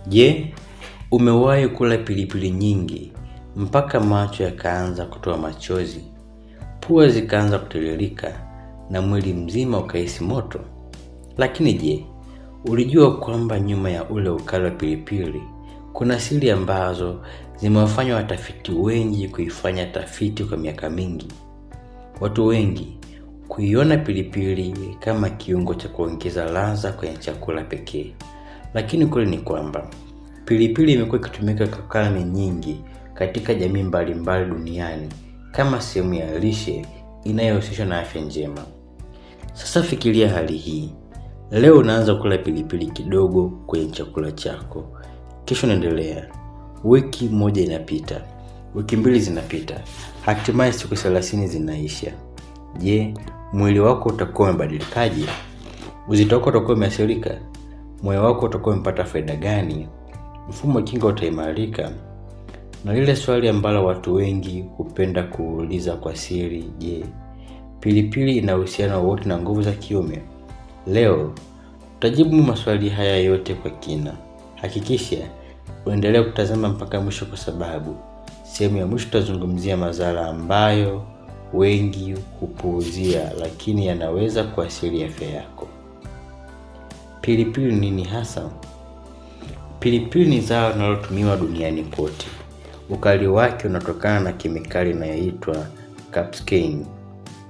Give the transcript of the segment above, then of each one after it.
Je, umewahi kula pilipili nyingi mpaka macho yakaanza kutoa machozi, pua zikaanza kutiririka na mwili mzima ukahisi moto? Lakini je, ulijua kwamba nyuma ya ule ukali wa pilipili kuna siri ambazo zimewafanya watafiti wengi kuifanya tafiti kwa miaka mingi? Watu wengi kuiona pilipili kama kiungo cha kuongeza ladha kwenye chakula pekee. Lakini kweli ni kwamba pilipili imekuwa ikitumika kwa karne nyingi katika jamii mbalimbali duniani kama sehemu ya lishe inayohusishwa na afya njema. Sasa fikiria hali hii. Leo unaanza kula pilipili kidogo kwenye chakula chako. Kesho unaendelea. Wiki moja inapita. Wiki mbili zinapita. Hatimaye siku 30 zinaisha. Je, mwili wako utakuwa umebadilikaje? Uzito wako utakuwa umeathirika? Moyo wako utakuwa umepata faida gani? Mfumo wa kinga utaimarika? Na lile swali ambalo watu wengi hupenda kuuliza kwa siri, je, pilipili ina uhusiano wowote na nguvu za kiume? Leo tutajibu maswali haya yote kwa kina. Hakikisha uendelee kutazama mpaka mwisho, kwa sababu sehemu ya mwisho tutazungumzia madhara ambayo wengi hupuuzia lakini yanaweza kuathiri afya yako. Pilipili nini hasa? Pilipili ni zao linalotumiwa duniani kote. Ukali wake unatokana na kemikali inayoitwa capsaicin.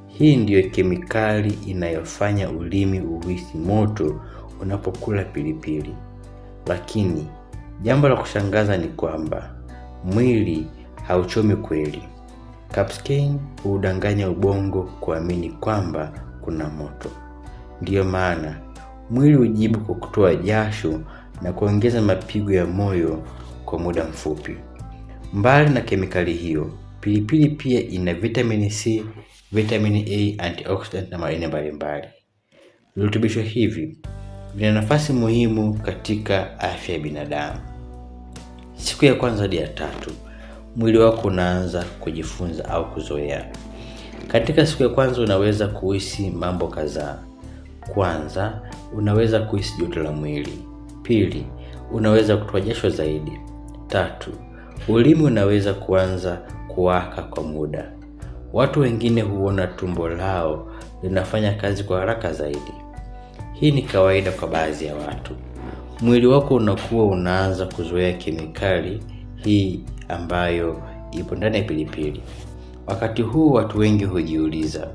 Hii ndiyo kemikali inayofanya ulimi uhisi moto unapokula pilipili. Lakini jambo la kushangaza ni kwamba mwili hauchomi kweli. Capsaicin hudanganya ubongo kuamini kwamba kuna moto. Ndiyo maana mwili hujibu kwa kutoa jasho na kuongeza mapigo ya moyo kwa muda mfupi. Mbali na kemikali hiyo, pilipili pia ina vitamin C, vitamin A, antioxidant na madini mbalimbali. Virutubisho hivi vina nafasi muhimu katika afya ya binadamu. Siku ya kwanza hadi ya 3, mwili wako unaanza kujifunza au kuzoea. Katika siku ya kwanza unaweza kuhisi mambo kadhaa. Kwanza, unaweza kuhisi joto la mwili. Pili, unaweza kutoa jasho zaidi. 3, ulimi unaweza kuanza kuwaka kwa muda. Watu wengine huona tumbo lao linafanya kazi kwa haraka zaidi. Hii ni kawaida kwa baadhi ya watu. Mwili wako unakuwa unaanza kuzoea kemikali hii ambayo ipo ndani ya pilipili. Wakati huu watu wengi hujiuliza,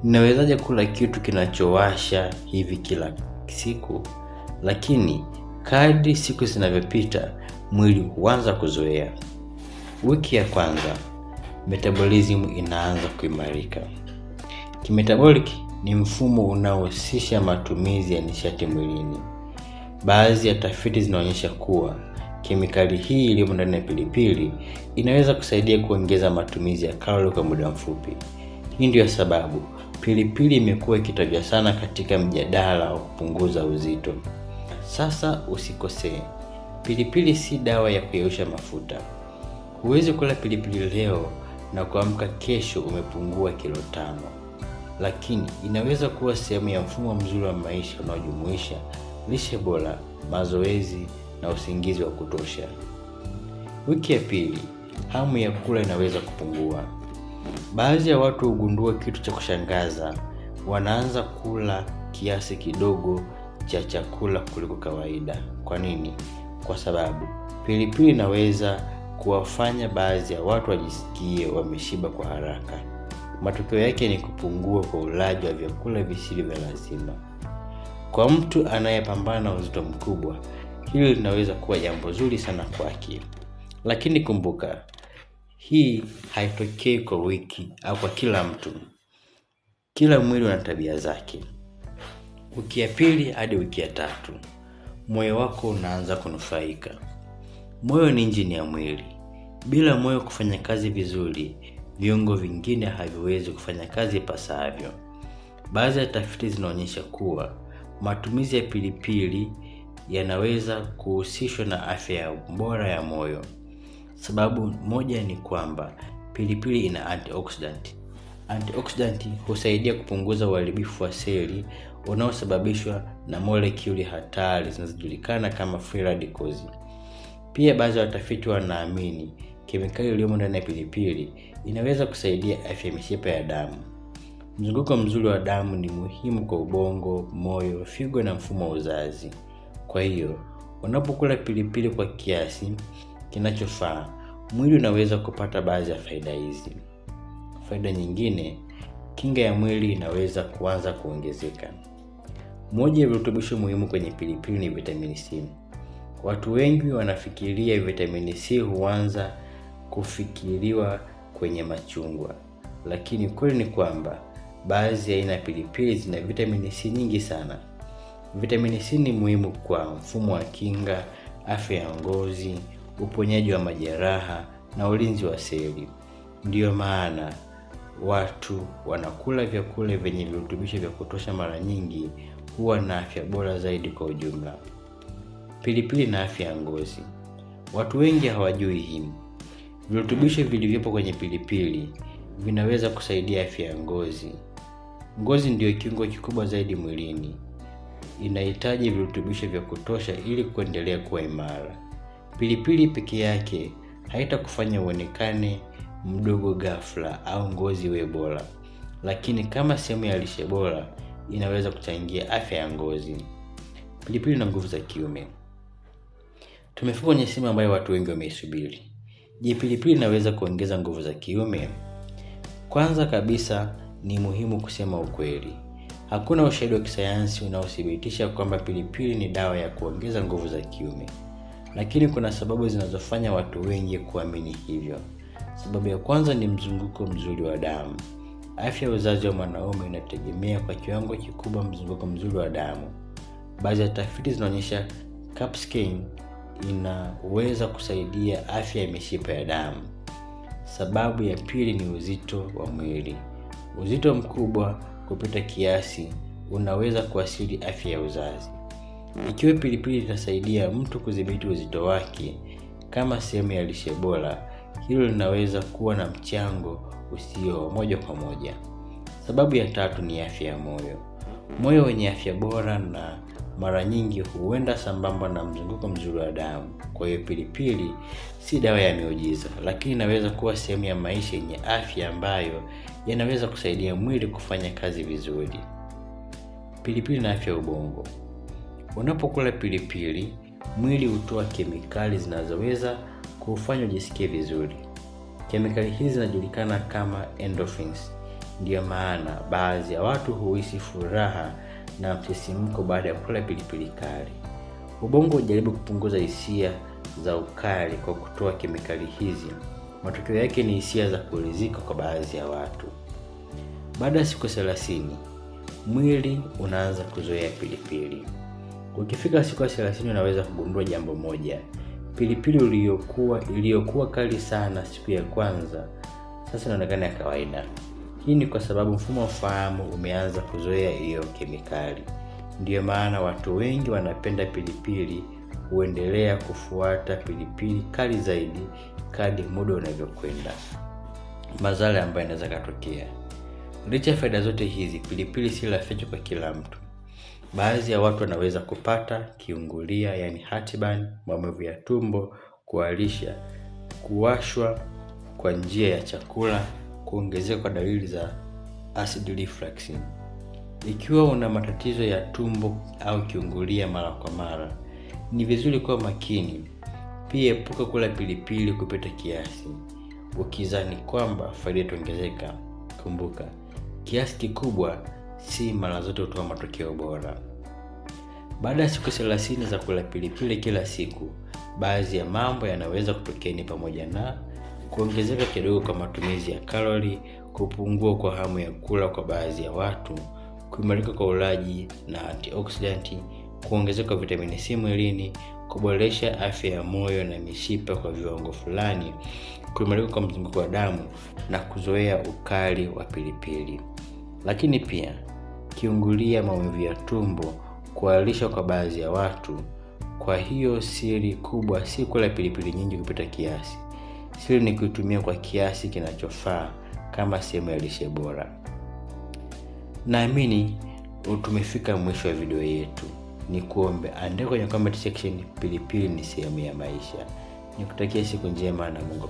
ninawezaje kula kitu kinachowasha hivi kila siku? Lakini kadri siku zinavyopita, mwili huanza kuzoea. Wiki ya kwanza, metabolism inaanza kuimarika. Kimetabolic ni mfumo unaohusisha matumizi ya nishati mwilini. Baadhi ya tafiti zinaonyesha kuwa kemikali hii iliyo ndani ya pilipili inaweza kusaidia kuongeza matumizi ya kalori kwa muda mfupi. Hii ndio sababu pilipili imekuwa ikitajwa sana katika mjadala wa kupunguza uzito. Sasa usikosee, pilipili si dawa ya kuyeyusha mafuta. Huwezi kula pilipili leo na kuamka kesho umepungua kilo 5. Lakini inaweza kuwa sehemu ya mfumo mzuri wa maisha unaojumuisha lishe bora, mazoezi na usingizi wa kutosha. Wiki ya pili, hamu ya kula inaweza kupungua. Baadhi ya watu hugundua kitu cha kushangaza. Wanaanza kula kiasi kidogo cha chakula kuliko kawaida. Kwa nini? Kwa sababu pilipili inaweza kuwafanya baadhi ya watu wajisikie wameshiba kwa haraka. Matokeo yake ni kupungua kwa ulaji wa vyakula visivyo vya lazima. Kwa mtu anayepambana na uzito mkubwa, hili linaweza kuwa jambo zuri sana kwake. Lakini kumbuka, hii haitokei kwa wiki au kwa kila mtu. Kila mwili una tabia zake. Wiki ya pili hadi wiki ya 3, moyo wako unaanza kunufaika. Moyo ni injini ya mwili. Bila moyo kufanya kazi vizuri, viungo vingine haviwezi kufanya kazi ipasavyo. Baadhi ya tafiti zinaonyesha kuwa matumizi ya pilipili yanaweza kuhusishwa na afya bora ya moyo. Sababu moja ni kwamba pilipili ina antioxidant. Antioxidant husaidia kupunguza uharibifu wa seli unaosababishwa na molekuli hatari zinazojulikana kama free radicals. Pia baadhi ya watafiti wanaamini kemikali iliyomo ndani ya pilipili inaweza kusaidia afya ya mishipa ya damu. Mzunguko mzuri wa damu ni muhimu kwa ubongo, moyo, figo na mfumo wa uzazi. Kwa hiyo, unapokula pilipili kwa kiasi kinachofaa, mwili unaweza kupata baadhi ya faida hizi. Faida nyingine, kinga ya mwili inaweza kuanza kuongezeka. Moja ya virutubisho muhimu kwenye pilipili ni vitamini C. Watu wengi wanafikiria vitamini C huanza kufikiriwa kwenye machungwa, lakini kweli ni kwamba baadhi ya aina ya pilipili zina vitamini C nyingi sana. Vitamini C ni muhimu kwa mfumo wa kinga, afya ya ngozi, uponyaji wa majeraha na ulinzi wa seli. Ndiyo maana watu wanakula vyakula vyenye virutubisho vya kutosha mara nyingi huwa na afya bora zaidi kwa ujumla. Pilipili na afya ya ngozi. Watu wengi hawajui hii. Virutubisho vilivyopo kwenye pilipili vinaweza kusaidia afya ya ngozi. Ngozi ndio kiungo kikubwa zaidi mwilini. Inahitaji virutubisho vya kutosha ili kuendelea kuwa imara. Pilipili peke yake haitakufanya uonekane mdogo ghafla au ngozi iwe bora, lakini kama sehemu ya lishe bora inaweza kuchangia afya ya ngozi. Pilipili na nguvu za kiume. Tumefika kwenye sehemu ambayo watu wengi wameisubiri. Je, pilipili inaweza kuongeza nguvu za kiume? Kwanza kabisa ni muhimu kusema ukweli. Hakuna ushahidi wa kisayansi unaothibitisha kwamba pilipili ni dawa ya kuongeza nguvu za kiume. Lakini kuna sababu zinazofanya watu wengi kuamini hivyo. Sababu ya kwanza ni mzunguko mzuri wa damu. Afya ya uzazi wa mwanaume inategemea kwa kiwango kikubwa mzunguko mzuri wa damu. Baadhi ya tafiti zinaonyesha capsaicin inaweza kusaidia afya ya mishipa ya damu. Sababu ya pili ni uzito wa mwili. Uzito mkubwa kupita kiasi unaweza kuathiri afya ya uzazi. Ikiwa pilipili itasaidia mtu kudhibiti uzito wake kama sehemu ya lishe bora, hilo linaweza kuwa na mchango usio moja kwa moja. Sababu ya tatu ni afya ya moyo. Moyo wenye afya bora na mara nyingi huenda sambamba na mzunguko mzuri wa damu. Kwa hiyo pilipili si dawa ya miujiza, lakini inaweza kuwa sehemu ya maisha yenye afya ambayo yanaweza kusaidia mwili kufanya kazi vizuri. Pilipili na afya ya ubongo. Unapokula pilipili, mwili hutoa kemikali zinazoweza kufanya ujisikie vizuri. Kemikali hizi zinajulikana kama endorphins. Ndiyo maana baadhi ya watu huhisi furaha na msisimko baada ya kula pilipili kali. Ubongo hujaribu kupunguza hisia za ukali kwa kutoa kemikali hizi. Matokeo yake ni hisia za kuridhika kwa baadhi ya watu. Baada ya siku 30, mwili unaanza kuzoea pilipili. Ukifika siku 30 unaweza kugundua jambo moja. Pilipili iliyokuwa kali sana siku ya kwanza sasa inaonekana ya kawaida. Hii ni kwa sababu mfumo wa fahamu umeanza kuzoea hiyo kemikali. Ndiyo maana watu wengi wanapenda pilipili huendelea kufuata pilipili kali zaidi kadri muda unavyokwenda. Madhara ambayo yanaweza kutokea. Licha ya faida zote hizi, pilipili si rafiki kwa kila mtu. Baadhi ya watu wanaweza kupata kiungulia, yani heartburn, maumivu ya tumbo, kuharisha, kuwashwa kwa njia ya chakula, kuongezeka kwa dalili za acid reflux. Ikiwa una matatizo ya tumbo au kiungulia mara kwa mara, ni vizuri kuwa makini. Pia epuka kula pilipili kupita kiasi. Ukizani kwamba faida itaongezeka, kumbuka, kiasi kikubwa si mara zote hutoa matokeo bora. Baada ya siku 30 za kula pilipili kila siku, baadhi ya mambo yanaweza kutokea ni pamoja na kuongezeka kidogo kwa matumizi ya kalori, kupungua kwa hamu ya kula kwa baadhi ya watu, kuimarika kwa ulaji na antioxidant, kuongezeka kwa vitamini C mwilini, kuboresha afya ya moyo na mishipa kwa viwango fulani, kuimarika kwa mzunguko wa damu na kuzoea ukali wa pilipili. Lakini pia kiungulia, maumivu ya tumbo, kuharisha kwa baadhi ya watu. Kwa hiyo siri kubwa si kula pilipili nyingi kupita kiasi. Siri ni kuitumia kwa kiasi kinachofaa kama sehemu ya lishe bora. Naamini tumefika mwisho wa video yetu. Nikuombe andika kwenye comment section, pilipili ni sehemu ya maisha. Nikutakia siku njema na Mungu